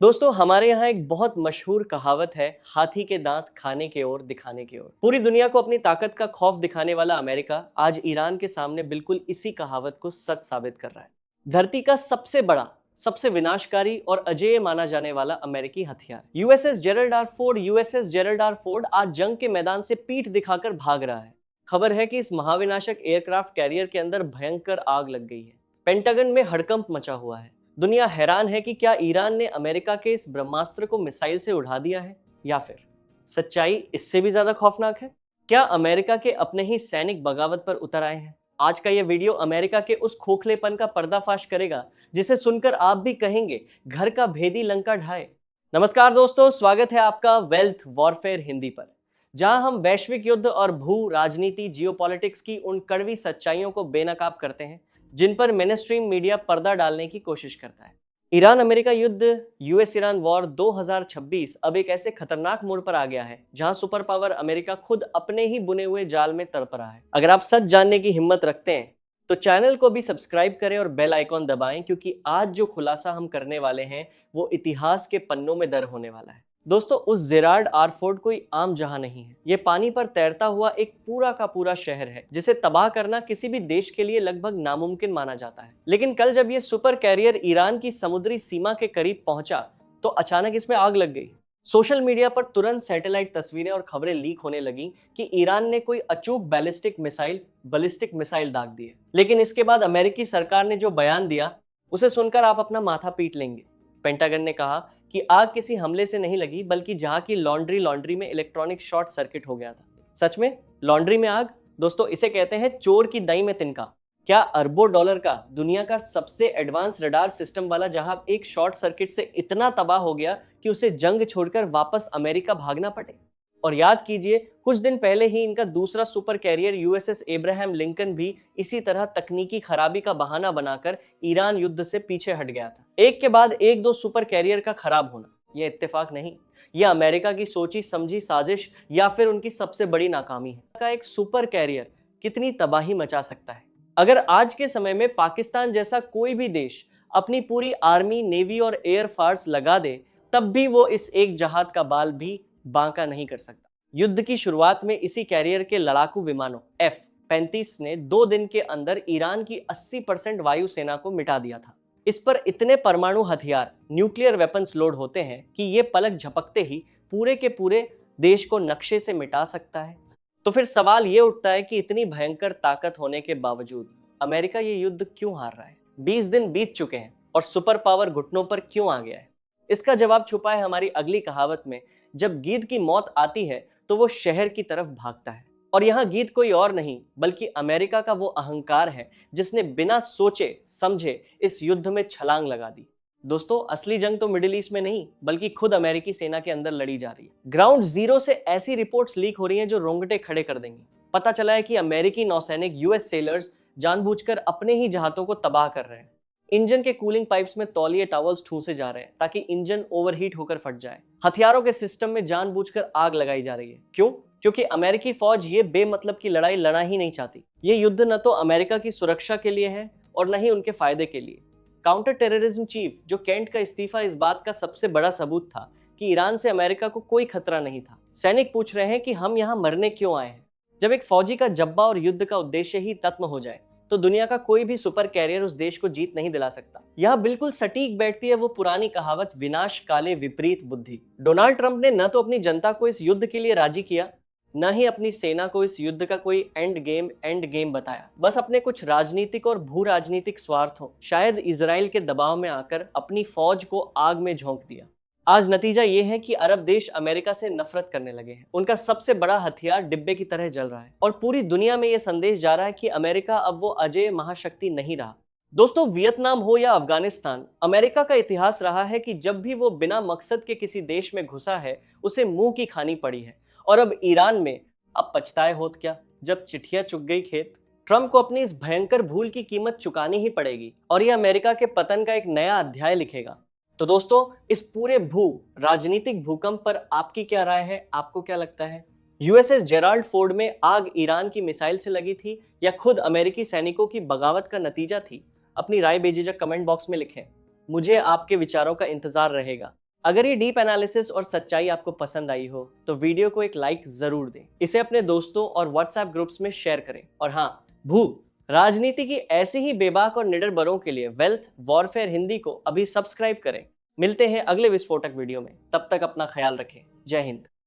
दोस्तों हमारे यहाँ एक बहुत मशहूर कहावत है, हाथी के दांत खाने के ओर दिखाने के ओर। पूरी दुनिया को अपनी ताकत का खौफ दिखाने वाला अमेरिका आज ईरान के सामने बिल्कुल इसी कहावत को सच साबित कर रहा है। धरती का सबसे बड़ा, सबसे विनाशकारी और अजेय माना जाने वाला अमेरिकी हथियार यूएसएस जेरल्ड आर फोर्ड आज जंग के मैदान से पीठ दिखाकर भाग रहा है। खबर है कि इस महाविनाशक एयरक्राफ्ट कैरियर के अंदर भयंकर आग लग गई है। पेंटागन में हड़कंप मचा हुआ है। दुनिया हैरान है कि क्या ईरान ने अमेरिका के इस ब्रह्मास्त्र को मिसाइल से उड़ा दिया है, या फिर सच्चाई इससे भी ज्यादा खौफनाक है। क्या अमेरिका के अपने ही सैनिक बगावत पर उतर आए हैं? आज का यह वीडियो अमेरिका के उस खोखलेपन का पर्दाफाश करेगा जिसे सुनकर आप भी कहेंगे, घर का भेदी लंका ढाए। नमस्कार दोस्तों, स्वागत है आपका वेल्थ वॉरफेयर हिंदी पर, जहां हम वैश्विक युद्ध और भू राजनीति जियोपॉलिटिक्स की उन कड़वी सच्चाइयों को बेनकाब करते हैं जिन पर मेनस्ट्रीम मीडिया पर्दा डालने की कोशिश करता है। ईरान अमेरिका युद्ध, यूएस ईरान वॉर 2026 अब एक ऐसे खतरनाक मोड़ पर आ गया है जहां सुपर पावर अमेरिका खुद अपने ही बुने हुए जाल में तड़प रहा है। अगर आप सच जानने की हिम्मत रखते हैं तो चैनल को भी सब्सक्राइब करें और बेल आइकॉन दबाएं, क्योंकि आज जो खुलासा हम करने वाले हैं वो इतिहास के पन्नों में दर्ज होने वाला है। दोस्तों, उस जेराल्ड आर फोर्ड कोई आम जहां नहीं है। ये पानी पर तैरता हुआ एक पूरा का पूरा शहर है जिसे तबाह करना किसी भी देश के लिए लगभग नामुमकिन माना जाता है। लेकिन कल जब ये सुपर कैरियर ईरान की समुद्री सीमा के करीब पहुंचा तो अचानक इसमें आग लग गई। सोशल मीडिया पर तुरंत सैटेलाइट तस्वीरें और खबरें लीक होने लगी कि ईरान ने कोई अचूक बैलिस्टिक मिसाइल दाग दी है। लेकिन इसके बाद अमेरिकी सरकार ने जो बयान दिया उसे सुनकर आप अपना माथा पीट लेंगे। पेंटागन ने कहा कि आग किसी हमले से नहीं लगी, बल्कि जहां की लॉन्ड्री में इलेक्ट्रॉनिक शॉर्ट सर्किट हो गया था। सच में लॉन्ड्री में आग? दोस्तों, इसे कहते हैं चोर की दई में तिनका। क्या अरबों डॉलर का दुनिया का सबसे एडवांस रडार सिस्टम वाला जहां एक शॉर्ट सर्किट से इतना तबाह हो गया कि उसे जंग छोड़कर वापस अमेरिका भागना पड़े। और याद कीजिए, कुछ दिन पहले ही इनका दूसरा super career USS Abraham Lincoln भी इसी तरह तकनीकी खराबी का बहाना बनाकर ईरान युद्ध से पीछे हट गया था। एक के बाद एक दो सुपर कैरियर का खराब होना यह इत्तेफाक नहीं, यह अमेरिका की सोची समझी साजिश या फिर उनकी सबसे बड़ी नाकामी है। का एक सुपर कैरियर कितनी तबाही मचा सकता है? अगर आज के समय में पाकिस्तान जैसा कोई भी देश अपनी पूरी आर्मी, नेवी और एयर फोर्स लगा दे, तब भी वो इस एक जहाज का बाल भी बांका नहीं कर सकता। युद्ध की शुरुआत में इसी कैरियर के लड़ाकू विमानों F-35 ने 2 दिन के अंदर ईरान की 80% वायुसेना को मिटा दिया था। इस पर इतने परमाणु हथियार, न्यूक्लियर वेपन्स लोड होते हैं कि ये पलक झपकते ही पूरे के पूरे देश को नक्शे से मिटा सकता है। तो फिर सवाल ये उठता है कि इतनी भयंकर ताकत होने के बावजूद अमेरिका ये युद्ध क्यों हार रहा है? 20 दिन बीत चुके हैं और सुपर पावर घुटनों पर क्यों आ गया है? इसका जवाब छुपा है हमारी अगली कहावत में, जब गीद की मौत आती है तो वो शहर की तरफ भागता है। और यहाँ गीद कोई और नहीं बल्कि अमेरिका का वो अहंकार है जिसने बिना सोचे समझे इस युद्ध में छलांग लगा दी। दोस्तों, असली जंग तो मिडिल ईस्ट में नहीं बल्कि खुद अमेरिकी सेना के अंदर लड़ी जा रही है। ग्राउंड जीरो से ऐसी रिपोर्ट्स लीक हो रही हैं जो रोंगटे खड़े कर देंगी। पता चला है कि अमेरिकी नौसैनिक यूएस सेलर्स जानबूझकर अपने ही जहाजों को तबाह कर रहे हैं। इंजन के कूलिंग पाइप्स में तौलिए टॉवल्स ठूसे जा रहे हैं ताकि इंजन ओवरहीट होकर फट जाए। हथियारों के सिस्टम में जानबूझकर आग लगाई जा रही है। क्यों? क्योंकि अमेरिकी फौज ये बेमतलब की लड़ाई लड़ना ही नहीं चाहती। ये युद्ध न तो अमेरिका की सुरक्षा के लिए है और न ही उनके फायदे के लिए। काउंटर टेररिज्म चीफ जो केंट का इस्तीफा इस बात का सबसे बड़ा सबूत था कि ईरान से अमेरिका को कोई खतरा नहीं था। सैनिक पूछ रहे हैं कि हम यहाँ मरने क्यों आए हैं? जब एक फौजी का जब्बा और युद्ध का उद्देश्य ही तत्म हो जाए तो दुनिया का कोई भी सुपर कैरियर उस देश को जीत नहीं दिला सकता। यह बिल्कुल सटीक बैठती है वो पुरानी कहावत, विनाश काले विपरीत बुद्धि। डोनाल्ड ट्रंप ने न तो अपनी जनता को इस युद्ध के लिए राजी किया, न ही अपनी सेना को इस युद्ध का कोई एंड गेम बताया। बस अपने कुछ राजनीतिक और भू राजनीतिक स्वार्थों, शायद इजराइल के दबाव में आकर अपनी फौज को आग में झोंक दिया। आज नतीजा ये है कि अरब देश अमेरिका से नफरत करने लगे हैं। उनका सबसे बड़ा हथियार डिब्बे की तरह जल रहा है और पूरी दुनिया में यह संदेश जा रहा है कि अमेरिका अब वो अजेय महाशक्ति नहीं रहा। दोस्तों, वियतनाम हो या अफगानिस्तान, अमेरिका का इतिहास रहा है कि जब भी वो बिना मकसद के किसी देश में घुसा है उसे मुंह की खानी पड़ी है। और अब ईरान में, अब पछताए होत क्या जब चिट्ठियां चुग गई खेत। ट्रंप को अपनी इस भयंकर भूल की कीमत चुकानी ही पड़ेगी और यह अमेरिका के पतन का एक नया अध्याय लिखेगा। तो दोस्तों, इस पूरे राजनीतिक भूकंप पर आपकी क्या राय है? आपको क्या लगता है? यूएसएस जेराल्ड फोर्ड में आग ईरान की मिसाइल से लगी थी या खुद अमेरिकी सैनिकों की बगावत का नतीजा थी? अपनी राय बेझिझक कमेंट बॉक्स में लिखें। मुझे आपके विचारों का इंतजार रहेगा। अगर ये डीप एनालिसिस और सच्चाई आपको पसंद आई हो तो वीडियो को एक लाइक जरूर दें, इसे अपने दोस्तों और व्हाट्सएप ग्रुप्स में शेयर करें। और हाँ, भू राजनीति की ऐसी ही बेबाक और निडर बरों के लिए वेल्थ वॉरफेयर हिंदी को अभी सब्सक्राइब करें। मिलते हैं अगले विस्फोटक वीडियो में, तब तक अपना ख्याल रखें। जय हिंद।